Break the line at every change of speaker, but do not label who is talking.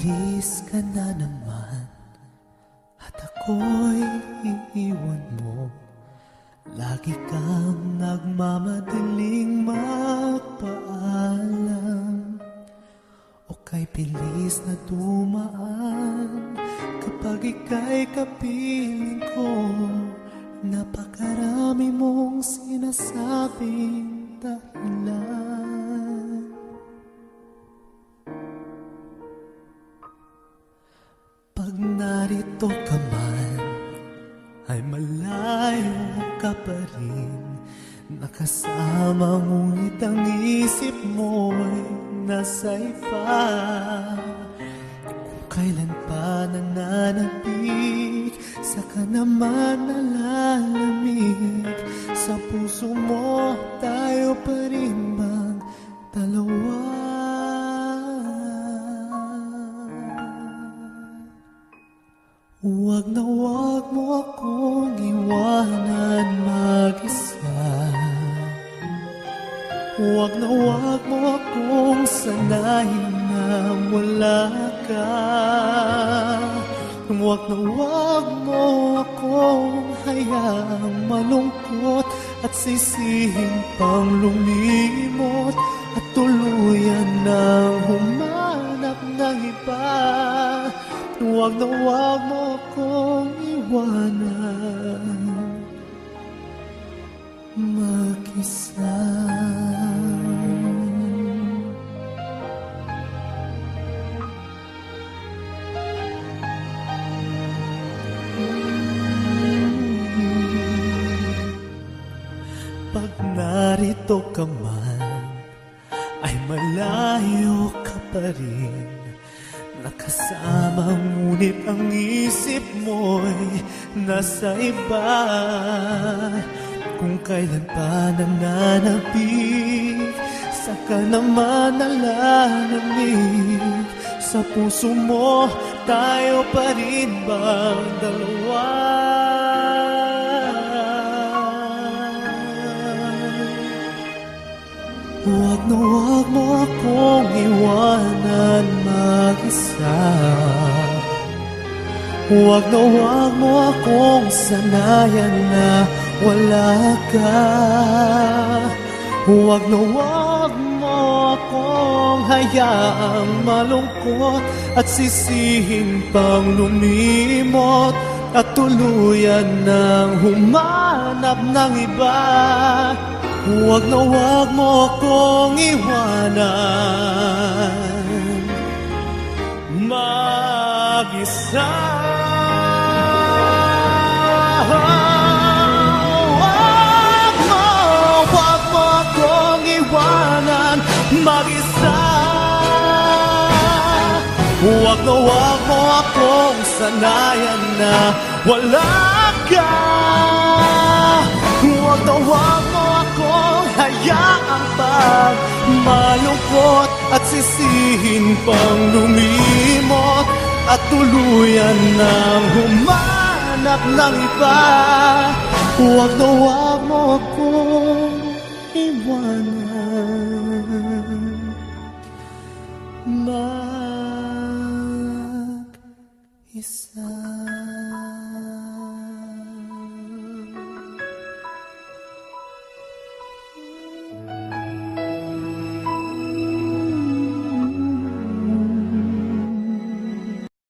Aalis ka na naman at ako'y iiwan mo. Lagi kang nagmamadaling magpaalam, o kay bilis na dumaan kapag ika'y kapiling ko. Napakarami mong sinasabing dahilan. Pag narito ka man, ay malayo ka pa rin. Nakasama ngunit ang isip mo'y nasa iba. Kung kailan pa nananabik, saka naman nalalamig. Sa puso mo, tayo pa rin bang dalawa? Huwag na huwag mo akong iwanan mag-isa. Huwag na huwag mo akong sanayin na wala ka. Huwag na huwag mo akong hayaang malungkot at sisihing pang lumimot at tuluyan nang humanap ng iba. Huwag na huwag mo akong iwanan mag-isa. Pag narito ka man, ay malayo ka pa rin. Nakasama ngunit ang isip mo'y nasa iba. Kung kailan pa nananabik, saka naman nalalamig. Sa puso mo, tayo pa rin bang dalawa? Huwag na huwag mo akong iwanan mag-isa. Huwag na huwag mo akong sanayan na wala ka. Huwag na huwag mo akong hayaang malungkot at sisihin pang lumimot at tuluyan nang humanap ng iba. Huwag na huwag mo akong iwanan mag-isa. Huwag mo akong iwanan mag-isa. Huwag na huwag mo akong sanayan na wala ka. Huwag na huwag mo akong hayaang pag malungkot at sisihin pang lumimot at tuluyan nang humanap ng iba. Huwag na huwag mo akong iwanan mag-isa.